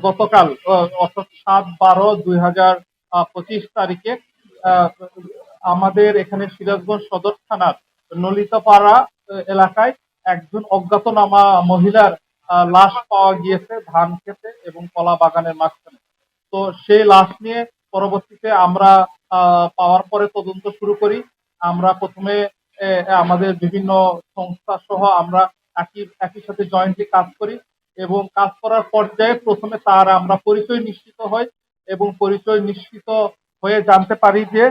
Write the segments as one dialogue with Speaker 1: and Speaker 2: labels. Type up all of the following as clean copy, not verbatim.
Speaker 1: গতকাল অর্থাৎ 7/12/2025 তারিখে আহ, আমাদের এখানে সিরাজগঞ্জ সদর থানার নলিতাপাড়া এলাকায় একজন অজ্ঞাতনামা মহিলার লাশ পাওয়া গিয়েছে ধান খেতে এবং কলা বাগানের মাঝখানে। তো সেই লাশ নিয়ে পরবর্তীতে আমরা পাওয়ার পরে তদন্ত শুরু করি। আমরা প্রথমে আমাদের বিভিন্ন সংস্থা সহ আমরা একই একই সাথে জয়েন্টলি কাজ করি এবং কাজ করার পর্যায়ে প্রথমে তার আমরা পরিচয় নিশ্চিত হই এবং পরিচয় নিশ্চিত হয়ে জানতে পারি যে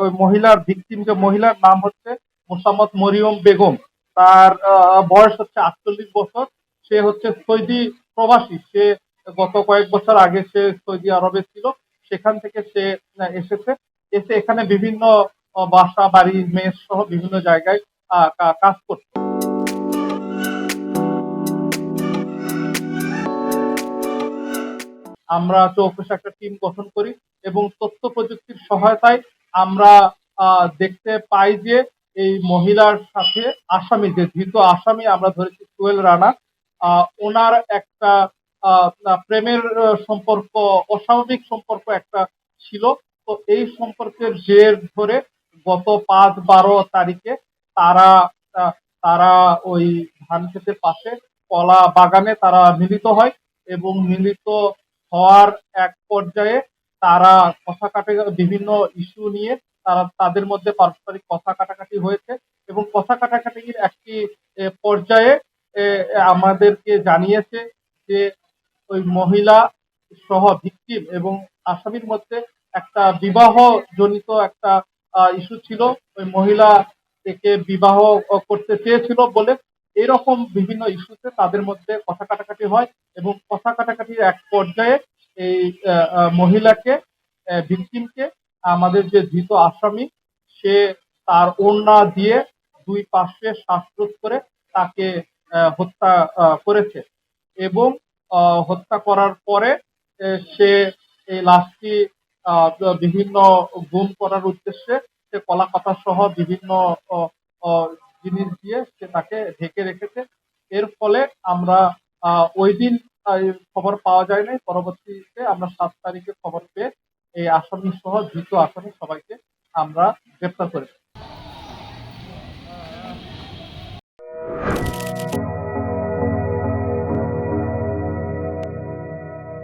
Speaker 1: ওই মহিলার ভিকটিম, যে মহিলার নাম হচ্ছে মোসাম্মদ মরিয়ম বেগম। তার বয়স হচ্ছে 48 বছর। সে হচ্ছে সৌদি প্রবাসী। সে গত কয়েক বছর আগে সে সৌদি আরবে ছিল, সেখান থেকে সে এসেছে। এসে এখানে বিভিন্ন বাসা বাড়ি মেস সহ বিভিন্ন জায়গায় কাজ করছে। আমরা চৌকস একটা টিম গঠন করি এবং তথ্য প্রযুক্তির সহায়তায় আমরা দেখতে পাই যে এই মহিলার সাথে আসামি, যে ধৃত আসামি আমরা ধরেছি সোহেল রানা, ওনার একটা প্রেমের সম্পর্ক, অস্বাভাবিক সম্পর্ক একটা ছিল। তো এই সম্পর্কের জের ধরে গত 5/12 তারিখে তারা তারা ওই ধান ক্ষেতের পাশে কলা বাগানে তারা মিলিত হয় এবং মিলিত হওয়ার এক পর্যায়ে তারা কথা কাটে, বিভিন্ন ইস্যু নিয়ে তারা তাদের মধ্যে পারস্পরিক কথা কাটাকাটি হয়েছে এবং কথা কাটাকাটির একটি পর্যায়ে আমাদেরকে জানিয়েছে যে ওই মহিলা সহ ভিকটিম এবং আসামির মধ্যে একটা বিবাহ জনিত একটা ইস্যু ছিল। ওই মহিলা একে বিবাহ করতে চেয়েছিল বলে এরকম বিভিন্ন ইস্যুতে তাদের মধ্যে কথা কাটাকাটি হয় এবং কথা কাটাকাটির এক পর্যায়ে এই মহিলাকে, ভিকটিমকে, আমাদের যে ধৃত আসামি, সে তার ওড়না দিয়ে দুই পাশে শ্বাসরোধ করে তাকে হত্যা করেছে এবং হত্যা করার পরে সে এই লাশটি আহ, বিভিন্ন গুম করার উদ্দেশ্যে সে কলা পাতা সহ বিভিন্ন আহ, আহ, জিনিস দিয়ে সে তাকে ঢেকে রেখেছে। এর ফলে আমরা ওই দিন খবর পাওয়া যায় নাই। পরবর্তীতে আমরা 7 তারিখে খবর পেয়ে এই আসামি সহ ধৃত আসামি সবাইকে আমরা গ্রেপ্তার করেছি।